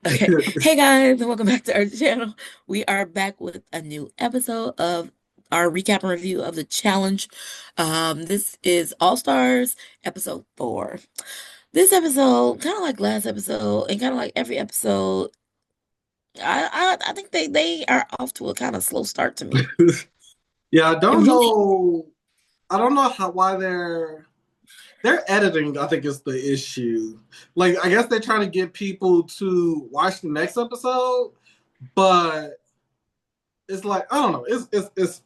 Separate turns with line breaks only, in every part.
Okay. Hey guys, and welcome back to our channel. We are back with a new episode of our recap and review of the challenge. This is All Stars episode 4. This episode, kind of like last episode, and kind of like every episode, I think they are off to a kind of slow start to me.
Yeah, I
It
don't
really,
know. I don't know why their editing. I think is the issue. Like, I guess they're trying to get people to watch the next episode, but it's like I don't know.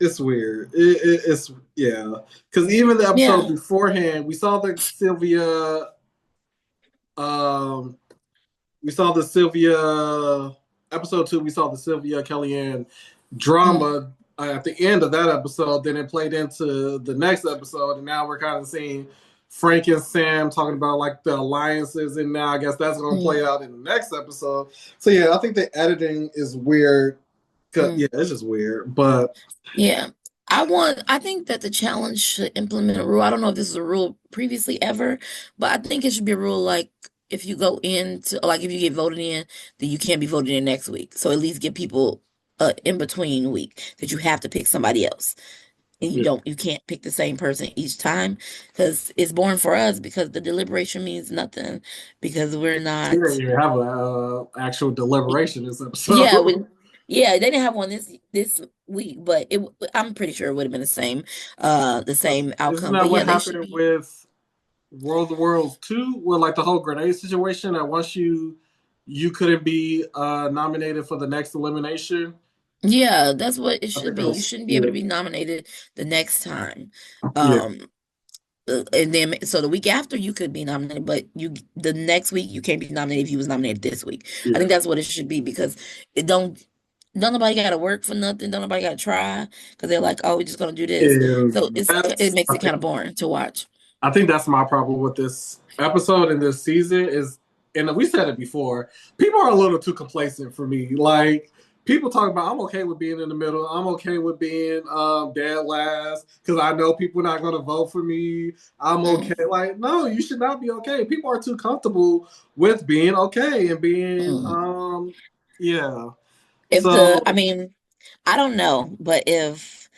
It's weird. It's yeah. Because even the episode
yeah.
beforehand, we saw the Sylvia. Um, we saw the Sylvia episode 2. We saw the Sylvia Kellyanne
Mm,
drama at the end of that episode. Then it played into the next episode, and now we're kind of seeing Frank and Sam talking about like the alliances, and now I guess that's going to
mm,
play out in the next episode. So yeah, I think the editing is weird. Yeah,
mm.
it's just weird, but
Yeah. I think that the challenge should implement a rule. I don't know if this is a rule previously ever, but I think it should be a rule like if you go into like if you get voted in, then you can't be voted in next week. So at least give people a in between week that you have to pick somebody else. And
yeah,
you can't pick the same person each time because it's boring for us because the deliberation means nothing because we're
we didn't
not.
even have a actual deliberation this
Yeah,
episode.
yeah, they didn't have one this week, but I'm pretty sure it would have been the same
Isn't
outcome.
that
But yeah,
what
they should
happened
be.
with World of Worlds 2, where like the whole grenade situation that once you couldn't be nominated for the next elimination.
Yeah, that's what it
I
should
think that
be. You
was
shouldn't be able
yeah.
to be nominated the next time.
Yeah.
Um, and then so the week after you could be nominated, but the next week you can't be nominated if you was nominated this week. I think
Yeah.
that's what it should be because it don't nobody got to work for nothing. Don't nobody got to try because they're like, oh, we're just gonna do this.
And
So it
that's
makes it kind of boring to watch.
I think that's my problem with this episode and this season is, and we said it before, people are a little too complacent for me. Like people talk about, I'm okay with being in the middle. I'm okay with being dead last because I know people are not going to vote for me. I'm okay.
Mm,
Like no, you should not be okay. People are too comfortable with being okay and being
mm.
yeah.
If
So
I mean, I don't know, but if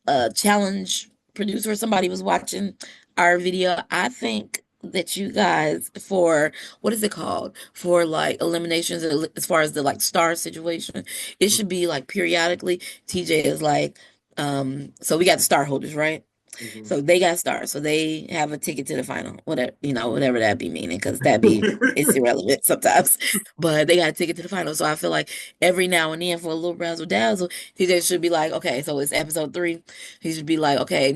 a challenge producer or somebody was watching our video, I think that you guys for what is it called? For like eliminations as far as the like star situation, it should be like periodically. TJ is like, so we got the star holders, right?
mhm.
So they got stars. So they have a ticket to the final, whatever, whatever that be meaning, because that be it's irrelevant sometimes. But they got a ticket to the final. So I feel like every now and then for a little razzle dazzle, he just should be like, okay, so it's episode 3. He should be like, okay,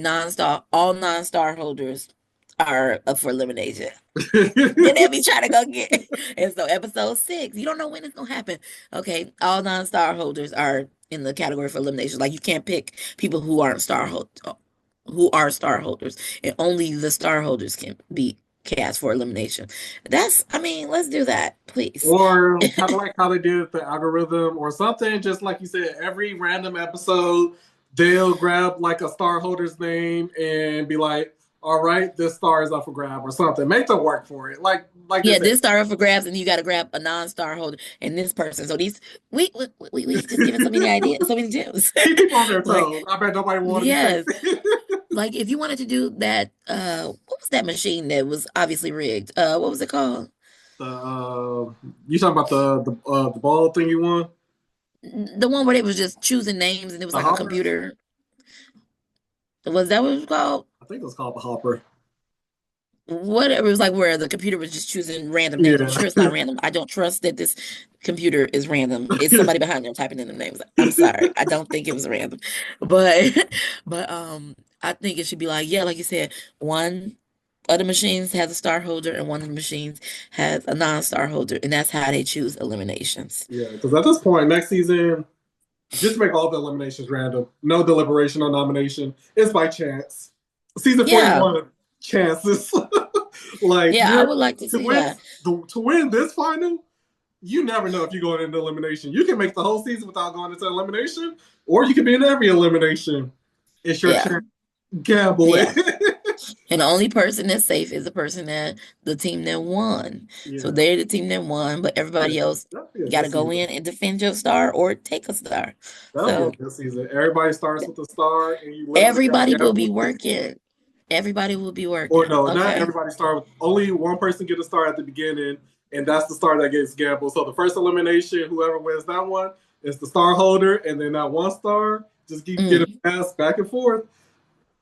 all non-star holders are up for elimination. Then they'll be trying to go get. And so episode 6, you don't know when it's gonna happen. Okay, all non-star holders are in the category for elimination. Like you can't pick people who are star holders, and only the star holders can be cast for elimination. I mean, let's do that, please.
Or kind of like how they did the algorithm or something, just like you said, every random episode, they'll grab like a star holder's name and be like, all right, this star is up for grab or something. Make them work for it. Like they
Yeah,
said.
this star up for grabs, and you got to grab a non-star holder and this person. So we just giving so many ideas, so many gems.
Keep people on their
Like,
toes. I bet nobody want to be
yes,
facing.
like if you wanted to do that, what was that machine that was obviously rigged? What was it called?
You talking about the ball thing you won?
The one where they was just choosing names and it was
The
like a
hopper?
computer. Was that what it was called?
I think it was called the hopper.
Whatever. It was like where the computer was just choosing random names. I'm
Yeah.
sure it's not random. I don't trust that this computer is random. It's somebody behind there typing in the names. I'm sorry. I don't think it was random. But but I think it should be like, yeah, like you said, one of the machines has a star holder and one of the machines has a non-star holder, and that's how they choose eliminations.
Yeah, because at this point, next season, just make all the eliminations random. No deliberation or nomination. It's by chance. Season
Yeah.
41, chances. Like
Yeah, I
you're
would like to
to
see
win
that.
to win this final, you never know if you're going into elimination. You can make the whole season without going into elimination, or you can be in every elimination. It's your
Yeah.
chance. Gamble
Yeah.
it.
And the only person that's safe is the person that the team that won. So
Yeah,
they're the team that won, but
yeah,
everybody else
that'll be a
got
good
to go
season.
in and defend your star or take a star.
That'll be a
So
good season. Everybody starts with a star, and you literally got to
everybody will be
gamble.
working. Everybody will be
Or
working.
no, not
Okay.
everybody start with only one person get a star at the beginning, and that's the star that gets gambled. So the first elimination, whoever wins that one is the star holder, and then that one star just keep getting
Mm,
passed back and forth.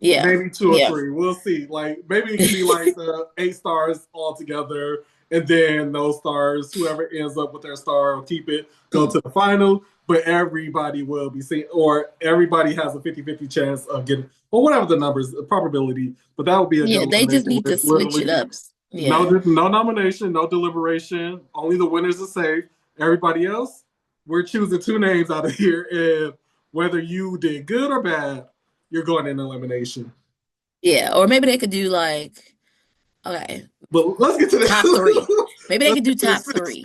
yeah.
Maybe two or
Yeah.
three. We'll see. Like maybe it could be like the 8 stars all together, and then those stars, whoever ends up with their star, will keep it, go
Mm.
to the final. But everybody will be seen, or everybody has a 50-50 chance of getting, or whatever the numbers, the probability. But that would be a good
Yeah, they just
elimination
need
where
to
it's
switch it
literally
up. Yeah.
no nomination, no deliberation. Only the winners are safe. Everybody else, we're choosing two names out of here, and whether you did good or bad, you're going in elimination.
Yeah. Or maybe they could do like, okay,
But let's get to this.
top three. Maybe they
Let's
could do
get to
top
this.
three.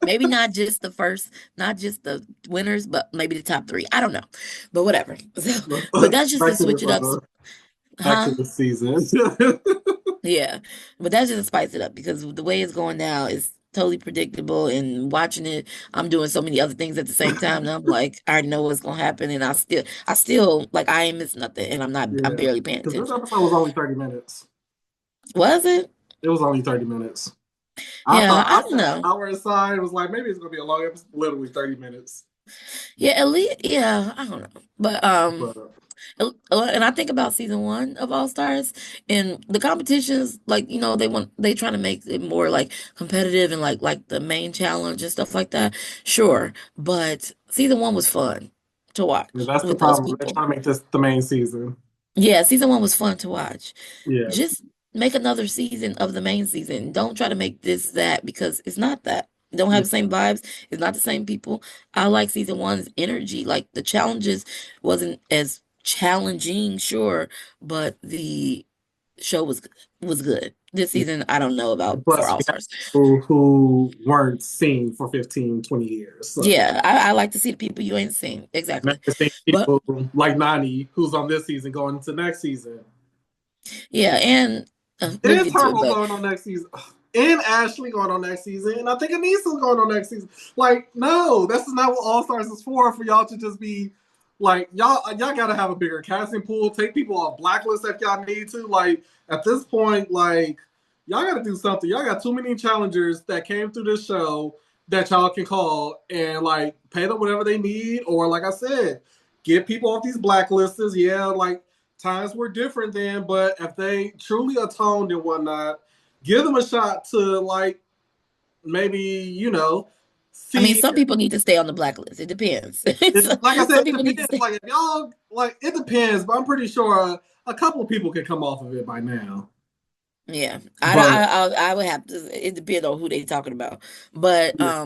Maybe not just the first, not just the winners, but maybe the top three. I don't know. But whatever. So, but that's just to
back to
switch
this
it up.
back
Huh?
to this season.
Yeah. But that's just to spice it up because the way it's going now is totally predictable and watching it, I'm doing so many other things at the same time. And I'm like, I already know what's gonna happen and I still like I ain't missing nothing and I'm
Yeah,
barely paying
because this
attention.
episode was only 30 minutes.
Was it?
It was only 30 minutes.
Yeah, I
I
don't
set an
know.
hour aside. It was like maybe it's gonna be a long episode. Literally 30 minutes.
Yeah, at least yeah, I don't know. But
But
and I think about season one of All Stars and the competitions, like, they trying to make it more like competitive and like the main challenge and stuff like that. Sure. But season one was fun to watch
that's the
with those
problem. They're
people.
trying to make this the main season.
Yeah, season one was fun to watch.
Yeah,
Just make another season of the main season. Don't try to make this that because it's not that. Don't have
yeah,
the same vibes. It's not the same people. I like season one's energy. Like the challenges wasn't as challenging, sure, but the show was good. This
yeah.
season, I don't know
And
about for
plus, you
All
got
Stars.
people who weren't seen for 15, 20 years. So
Yeah, I like to see the people you ain't seen.
now
Exactly.
you're seeing
But
people like Nani, who's on this season, going into next season.
yeah, and we'll
And
get to it.
Turbo
But
going on next season. And Ashley going on next season. And I think Anissa's going on next season. Like, no, this is not what All Stars is for y'all to just be like, y'all gotta have a bigger casting pool. Take people off blacklist if y'all need to. Like, at this point, like, y'all gotta do something. Y'all got too many challengers that came through this show that y'all can call and like pay them whatever they need. Or like I said, get people off these blacklists. Yeah, like times were different then, but if they truly atoned and whatnot, give them a shot to like maybe
I mean,
see.
some people need to stay on the blacklist. It depends.
Like I said,
Some
it
people need to
depends.
stay.
Like if y'all like, it depends, but I'm pretty sure a couple of people can come off of it by now.
Yeah,
But
I would have to. It depends on who they talking about. But
yeah.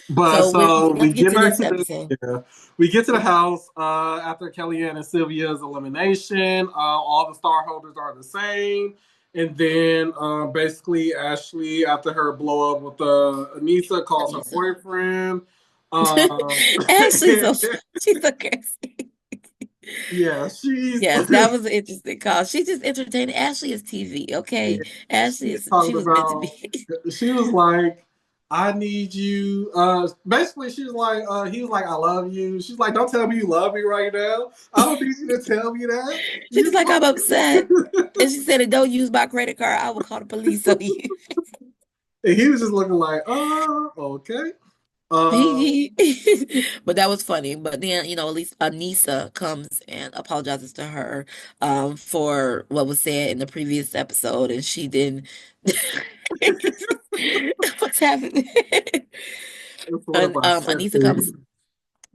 But
so
so we
let's get
get
to
back
this
to the
episode.
yeah, we get to the house after Kellyanne and Sylvia's elimination. All the star holders are the same, and then basically Ashley, after her blow up with Anissa, calls her
Anissa.
boyfriend. Um,
Ashley's so she's so crazy.
yeah, she's
Yes, that was an interesting call. She's just entertaining. Ashley is TV,
yeah,
okay? Ashley
she's
is she
talking
was meant to
about.
be.
She was like, "I need you." Basically, she was like, "He was like, I love you." She's like, "Don't tell me you love me right now. I don't need you to tell me that."
She's
You
like, I'm upset.
know?
And she said, don't use my credit card. I will call the police on you.
And he was just looking like, okay. Um,
But that was funny. But then, at least Anissa comes and apologizes to her for what was said in the previous episode, and she didn't. What's happening?
what
And
have I said
Anissa
to
comes.
you?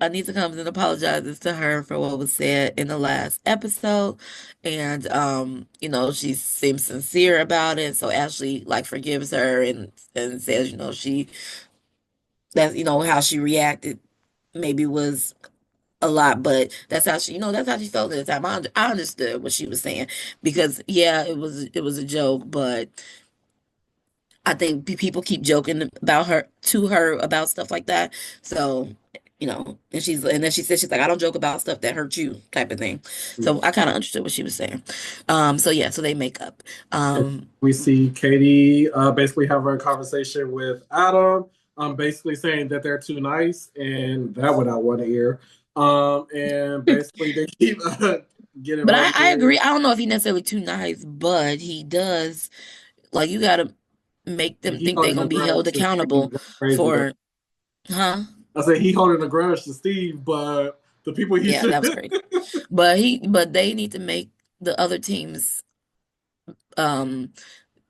Anissa comes and apologizes to her for what was said in the last episode, and she seems sincere about it. So Ashley like forgives her and says, how she reacted maybe was a lot, but that's how she felt at the time. I understood what she was saying because yeah, it was a joke, but I think people keep joking about her to her about stuff like that. So, And then she said she's like, I don't joke about stuff that hurt you, type of thing. So I kind of understood what she was saying. So yeah, so they make up. Um,
We see Katie basically have a conversation with Adam, basically saying that they're too nice, and that went out one ear. And basically they keep getting
but I
voted.
agree. I don't know if he necessarily too nice, but he does like you gotta make them
He
think they're
holding a
gonna be
grudge
held
to Steve.
accountable
That's crazy. Though.
for, huh?
I said he holding a grudge to Steve, but the people he
Yeah,
should.
that was crazy. But they need to make the other teams um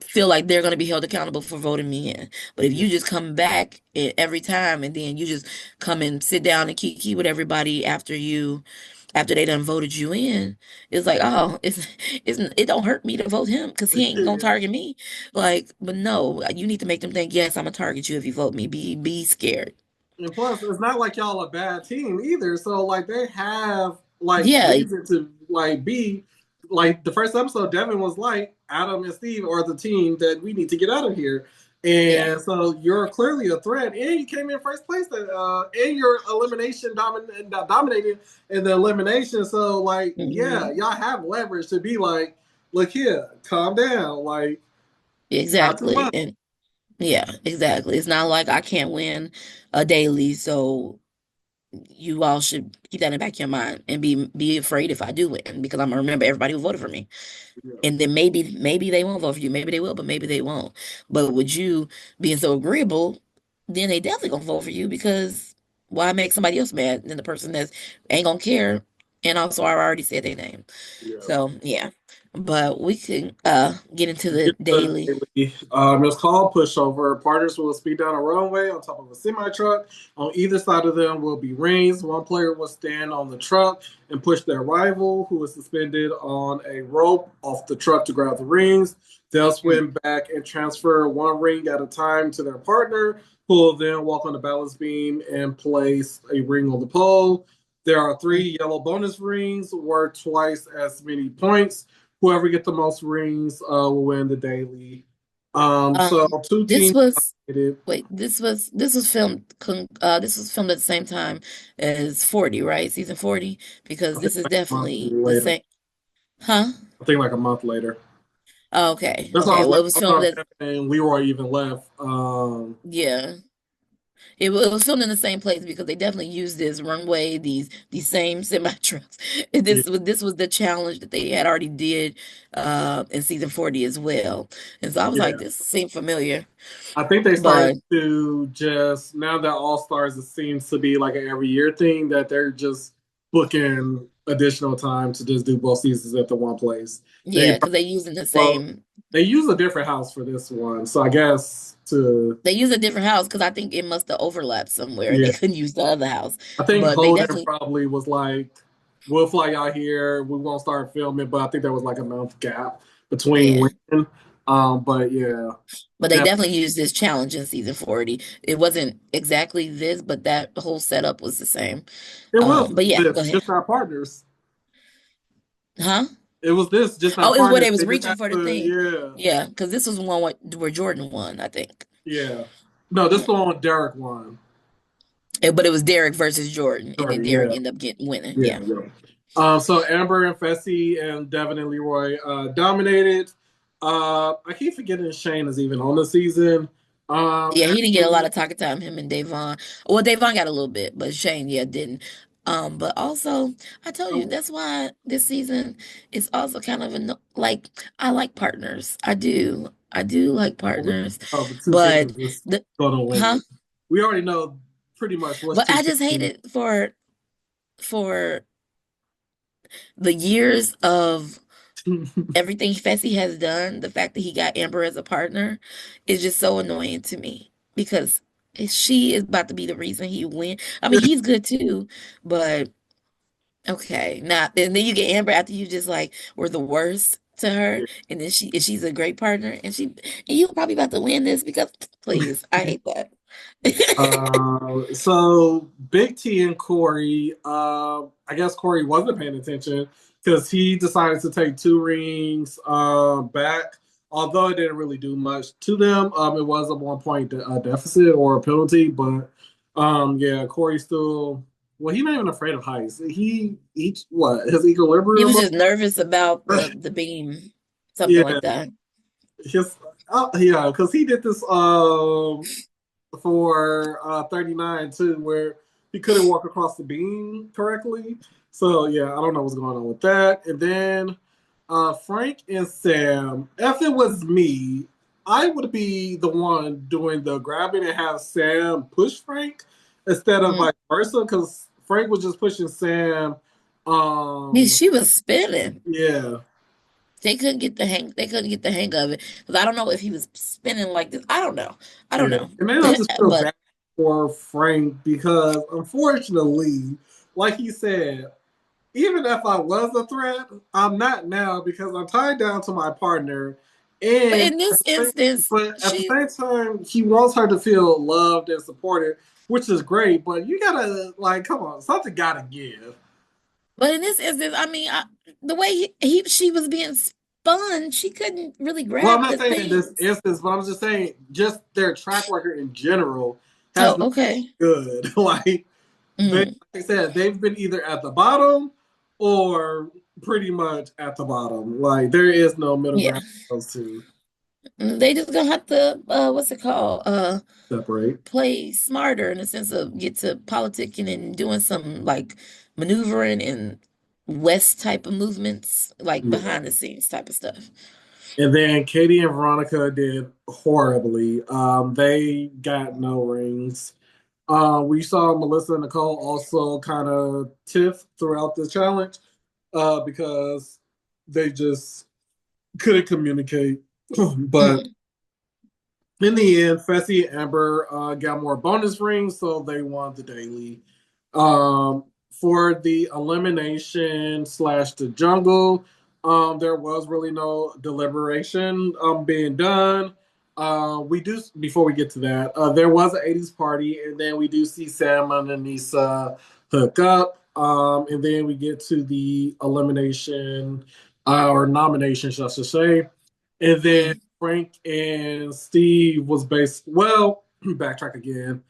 feel like they're gonna be held accountable for voting me in. But if
Yeah,
you just come back every time and then you just come and sit down and kiki with everybody after they done voted you in, it's like, oh, it don't hurt me to vote him because he ain't gonna
yeah.
target me. Like, but no, you need to make them think, yes, I'm gonna target you if you vote me. Be scared.
And plus, it's not like y'all a bad team either. So like they have like
Yeah,
reason to like be like the first episode. Devin was like Adam and Steve are the team that we need to get out of here.
yeah.
And so you're clearly a threat, and you came in first place. And your dominated in the elimination. So like, yeah,
Hmm.
y'all have leverage to be like, look here, calm down, like not too
Exactly.
much.
And yeah, exactly. It's not like I can't win a daily, so you all should keep that in the back of your mind and be afraid if I do win because I'm gonna remember everybody who voted for me.
Yeah,
And then maybe they won't vote for you. Maybe they will, but maybe they won't. But with you being so agreeable, then they definitely gonna vote for you because why make somebody else mad than the person that ain't gonna care? And also I already said their name.
yeah.
So yeah. But we can get into the
Get the
daily.
daily. It's called pushover. Partners will speed down a runway on top of a semi truck. On either side of them will be rings. One player will stand on the truck and push their rival, who is suspended on a rope, off the truck to grab the rings. They'll swim back and transfer one ring at a time to their partner, who will then walk on the balance beam and place a ring on the pole. There are three yellow bonus rings worth twice as many points. Whoever gets the most rings will win the daily. So two
This
teams
was
nominated.
wait, this was filmed at the same time as 40, right? Season 40,
I
because
think
this is
like a month
definitely the
later.
same. Huh?
I think like a month later.
Okay,
That's why I
okay.
was
Well,
like,
it was
I don't
filmed
know
at,
if Devin and Leroy even left.
yeah. It was filmed in the same place because they definitely used this runway, these same semi trucks.
Yeah,
This was the challenge that they had already did in season 40 as well. And so I was like,
yeah.
this seemed familiar.
I think they started
But
to just now that All Stars it seems to be like an every year thing that they're just booking additional time to just do both seasons at the one place. They
yeah, because they using the
well
same
they use a different house for this one, so I guess to
They use a different house because I think it must have overlapped somewhere and they
yeah.
couldn't use the other house.
I think
But they
Holden
definitely,
probably was like, "We'll fly out here. We won't start filming." But I think there was like a month gap between
yeah.
when. But yeah,
But they
that
definitely used this challenge in season 40. It wasn't exactly this, but that whole setup was the same.
it was
But yeah, go
this,
ahead.
just our partners.
Huh?
It was this, just our
Oh, it was where
partners.
they was
They just
reaching
had
for the
to,
thing.
yeah,
Yeah, because this was one where Jordan won, I think.
yeah. No, this
Mm.
one with Derek won.
But it was Derek versus Jordan, and then
Sorry,
Derek
yeah,
ended up getting winning.
yeah,
Yeah.
yeah. So Amber and Fessy and Devin and Leroy dominated. I keep forgetting Shane is even on the season.
Yeah, he didn't get a lot
Ashley,
of talking time, him and Davon. Well, Davon got a little bit, but Shane, yeah, didn't. But also, I told you
oh,
that's why this season is also kind of like I like partners. I do. I do like partners.
oh, the two
But
teams is
the
gonna
huh?
win. We already know pretty much which
But
two
I just hate
teams.
it for the years of everything Fessy has done, the fact that he got Amber as a partner is just so annoying to me because she is about to be the reason he win. I mean, he's good too, but okay, now and then you get Amber after you just like were the worst to her, and then she's a great partner, and you probably about to win this because please, I hate that.
So Big T and Corey, I guess Corey wasn't paying attention because he decided to take two rings back. Although it didn't really do much to them, it was a 1 point deficit or a penalty, but Yeah, Corey's still. Well, he's not even afraid of heights. He what his
He
equilibrium.
was just nervous about the beam, something
Yeah,
like that.
his yeah, because he did this for 39 too, where he couldn't walk across the beam correctly. So yeah, I don't know what's going on with that. And then Frank and Sam. If it was me, I would be the one doing the grabbing and have Sam push Frank instead of
Mm.
vice versa, because Frank was just pushing Sam.
Yeah,
Um,
she was spinning.
yeah,
They couldn't get the hang. They couldn't get the hang of it because I don't know if he was spinning like this. I don't know. I don't
yeah.
know.
And then I just feel
But
bad for Frank because unfortunately, like he said, even if I was a threat, I'm not now because I'm tied down to my partner. And
in this instance,
but at the
she.
same time, he wants her to feel loved and supported, which is great. But you gotta like, come on, something gotta give.
But in this instance, I mean, the way she was being spun, she couldn't really
Well, I'm
grab
not
the
saying in this
things.
instance, but I'm just saying just their track record in general has
Oh,
not
okay.
been good. Like
Mm,
I said, they've been either at the bottom or pretty much at the bottom. Like there is no middle
yeah.
ground for those two.
They just gonna have to what's it called?
Separate.
Play smarter in the sense of get to politicking and doing some like maneuvering and West type of movements, like
Yeah.
behind the scenes type of stuff.
And then Katie and Veronica did horribly. They got no rings. We saw Melissa and Nicole also kind of tiff throughout the challenge because they just couldn't communicate. But
Mm,
in the end, Fessy and Amber got more bonus rings, so they won the daily. For the elimination slash the jungle, there was really no deliberation being done. We do before we get to that. There was an '80s party, and then we do see Sam and Anissa hook up, and then we get to the elimination or nomination, I should say, and then
mm.
Frank and Steve was based. Well, backtrack again.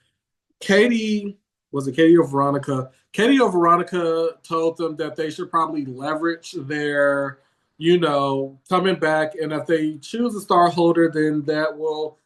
Katie was it Katie or Veronica? Katie or Veronica told them that they should probably leverage their, coming back, and if they choose a star holder, then that will,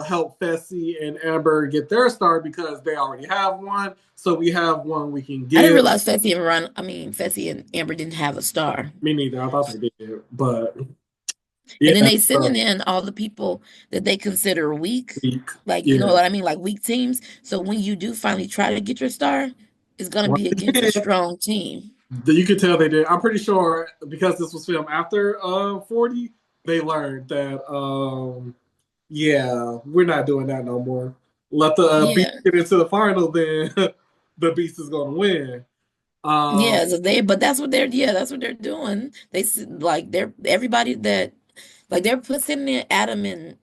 help Fessy and Amber get their star because they already have one. So we have one we can
I didn't
give.
realize Fessy and Amber didn't have a star.
Me neither. I thought they did, but
And then
yeah,
they sending in all the people that they consider weak,
week.
like you know
Yeah.
what I mean, like weak teams. So when you do finally try to get your star, it's gonna
Once
be against a
again,
strong team.
you could tell they did. I'm pretty sure because this was filmed after 40, they learned that yeah, we're not doing that no more. Let the beast
Yeah.
get into the final, then the beast is gonna win. Um
Yeah, so but that's what they're doing. Like they're everybody that like they're putting in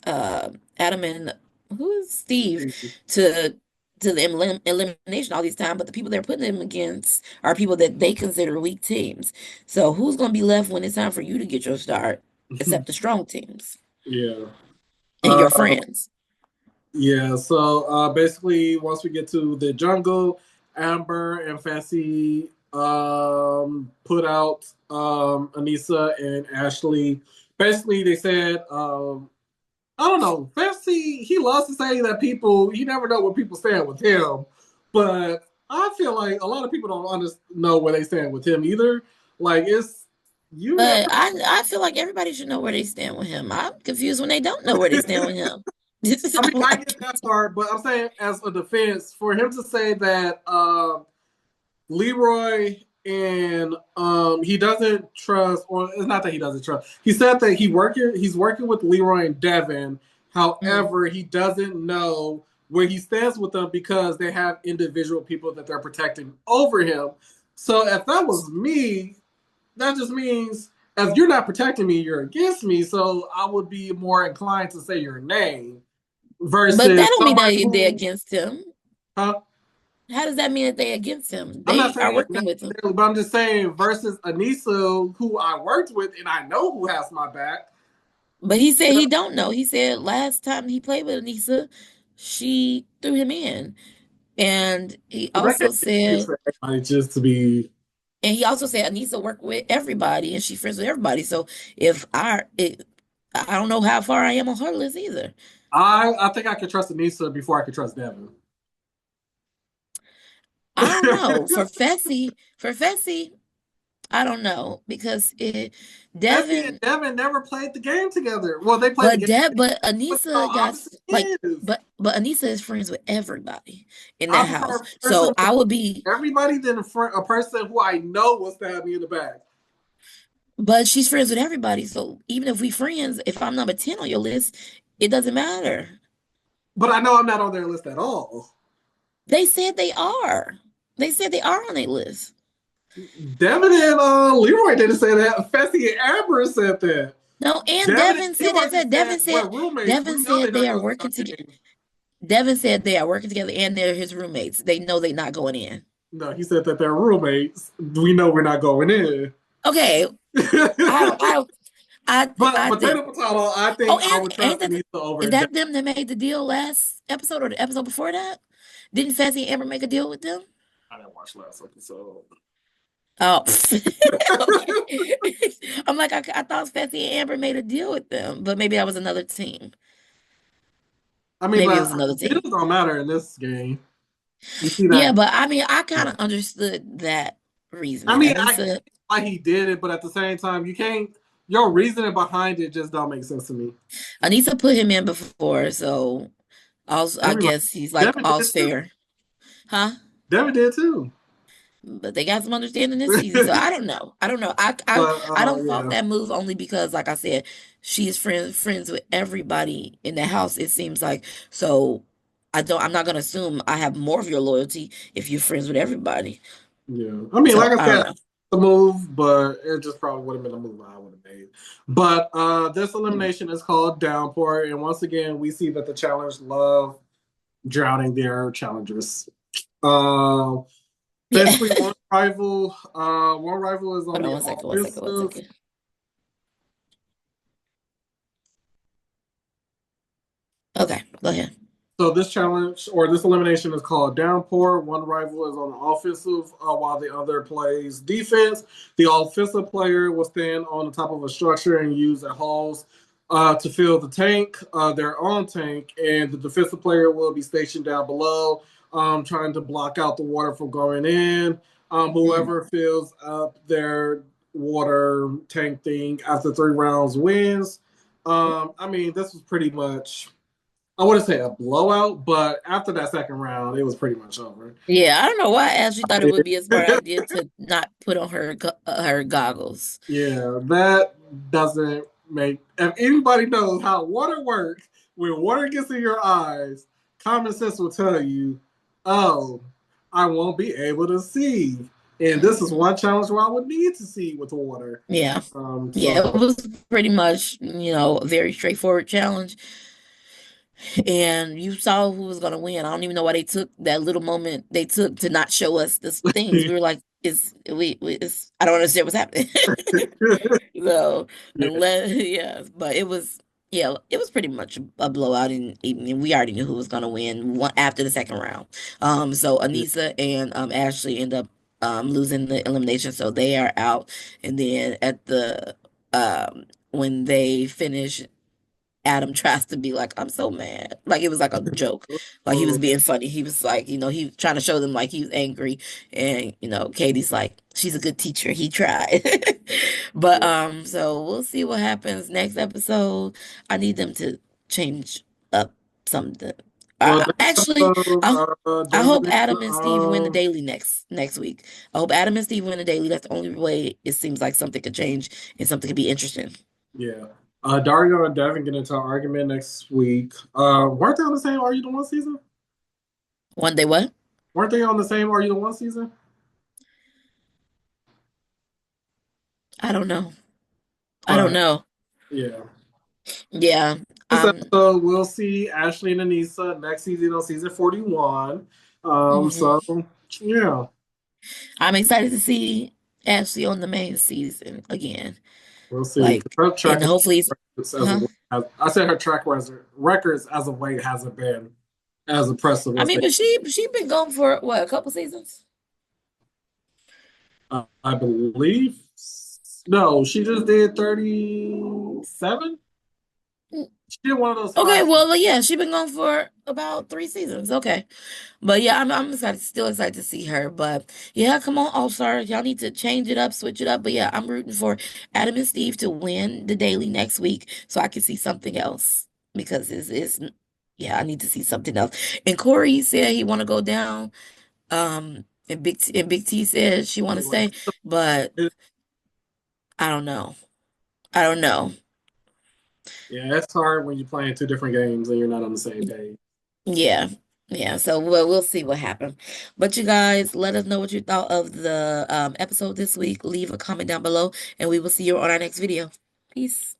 uh Adam and who is Steve to the elimination all these time, but the people they're putting them against are people that they consider weak teams. So who's gonna be left when it's time for you to get your start, except the strong teams
yeah.
and
Uh
your friends?
yeah, so basically once we get to the jungle, Amber and Fessy put out Anissa and Ashley. Basically they said I don't know. Fessy, he loves to say that you never know where people stand with him. But I feel like a lot of people don't know where they stand with him either. Like, you never.
But I feel like everybody should know where they stand with him. I'm confused when they don't know where they stand with him.
I mean,
I'm
I
like,
get that part, but I'm saying as a defense, for him to say that Leroy and he doesn't trust, or it's not that he doesn't trust. He said that he's working with Leroy and Devin.
mm.
However, he doesn't know where he stands with them because they have individual people that they're protecting over him. So if that was me, that just means if you're not protecting me, you're against me. So I would be more inclined to say your name
But
versus
that don't mean
somebody
that they're
who,
against him.
huh?
How does that mean that they're against him?
I'm not
They are
saying
working with him.
necessarily, but I'm just saying versus Anissa, who I worked with and I know who has my back.
But he said he don't know. He said last time he played with Anissa, she threw him in. And he
But that
also
can't be the excuse
said,
for everybody just to be.
Anissa work with everybody, and she friends with everybody. So if I don't know how far I am on her list either.
I think I could trust Anissa before I could trust Devin.
I don't know. For Fessy, I don't know because
Effie and
Devin,
Devin never played the game together. Well, they played the game
but
with the
Anissa got
opposite
like,
ends.
but Anissa is friends with everybody in
I
that
prefer
house.
a person
So I would be,
with everybody than a person who I know will stab me in the back.
but she's friends with everybody. So even if we friends, if I'm number 10 on your list, it doesn't matter.
But I know I'm not on their list at all.
They said they are. They said they are on their list.
Devin and Leroy didn't say that. Fessy and Amber said that.
No, and
Devin and
Devin said
Leroy
that.
just said we're roommates.
Devin
We know they're
said they
not
are
going to
working together.
nothing.
Devin said they are working together and they're his roommates. They know they're not going in.
No, he said that they're roommates. We know we're not going in.
Okay, I don't,
But
I think.
potato potato, I
Oh,
think I
and
would trust Anissa
is
over Devin.
that them that made the deal last episode or the episode before that? Didn't Fessy and Amber make a deal with them?
I didn't watch last episode.
Oh, okay. I'm like, I thought Fessy and Amber made a deal with them, but maybe that was another team.
I mean,
Maybe it
but
was another
deals
team.
don't matter in this game. You see
Yeah,
that?
but I mean, I kind of understood that
I
reasoning.
mean, I
Anissa,
get why he did it, but at the same time, you can't. Your reasoning behind it just don't make sense to me.
Anissa put him in before, so also I
Everybody,
guess he's like
Devin did
all's
too.
fair, huh?
Devin did too.
But they got some understanding this season, so I don't know. I don't know.
But
I don't fault
yeah,
that move only because, like I said, she is friends with everybody in the house. It seems like so. I'm not gonna assume I have more of your loyalty if you're friends with everybody.
yeah. I mean, like
So
I
I don't
said,
know.
the move, but it just probably would have been a move I would have made. But this
Mm.
elimination is called Downpour, and once again, we see that the challenge love drowning their challengers. Uh,
Yeah.
basically, one rival is on
Hold on
the
one second. One second. One
offensive.
second. Okay, go ahead.
So this challenge or this elimination is called Downpour. One rival is on the offensive while the other plays defense. The offensive player will stand on the top of a structure and use a hose to fill the tank, their own tank, and the defensive player will be stationed down below, trying to block out the water from going in.
Mm.
Whoever fills up their water tank thing after 3 rounds wins. I mean, this was pretty much I wouldn't say a blowout, but after that second round, it was pretty much over.
Yeah, I don't know why Ashley thought it would be a smart idea to not put on her goggles.
Yeah, that doesn't make. If anybody knows how water works, when water gets in your eyes, common sense will tell you, oh, I won't be able to see. And this is
Mhm.
one challenge where I would need to see with water.
Yeah.
So
Yeah, it was pretty much, a very straightforward challenge. And you saw who was gonna win. I don't even know why they took that little moment they took to not show us the things. We were like, I don't understand what's happening. So
yeah,
unless yeah, but it was pretty much a blowout and we already knew who was gonna win after the second round. So
yeah.
Anissa and Ashley end up losing the elimination, so they are out. And then at the when they finish, Adam tries to be like, I'm so mad. Like it was like a joke. Like he was being funny. He was like, he was trying to show them like he was angry. And, Katie's like, she's a good teacher. He tried. But
Yeah.
so we'll see what happens next episode. I need them to change up something.
Well,
Actually, I
episode,
I hope
Devin,
Adam and Steve win the daily next week. I hope Adam and Steve win the daily. That's the only way it seems like something could change and something could be interesting.
yeah. Dario and Devin get into an argument next week. Weren't they on the same Are You the One season?
One day what?
Weren't they on the same Are You the One season?
I don't know. I don't
But
know.
yeah.
Yeah.
This
Um,
episode, we'll see Ashley and Anissa next season on season 41. So,
mhm.
yeah,
I'm excited to see Ashley on the main season again.
we'll see.
Like,
Her
and
track
hopefully it's,
records as
huh?
of, I said her track records as of late hasn't been. as impressive
I
as
mean,
they.
but she been gone for what, a couple seasons?
I believe. No, she just did 37. She did one of those
Okay,
5 seasons.
well, yeah, she been gone for about 3 seasons. Okay. But yeah, I'm excited, still excited to see her. But yeah, come on, All Stars. Y'all need to change it up, switch it up. But yeah, I'm rooting for Adam and Steve to win the daily next week so I can see something else. Because it's yeah, I need to see something else. And Corey said he wanna go down. And Big T said she wanna stay, but I don't know. I don't know.
Yeah, it's hard when you're playing two different games and you're not on the same page.
Yeah. Yeah, so we'll see what happens. But you guys, let us know what you thought of the episode this week. Leave a comment down below, and we will see you on our next video. Peace.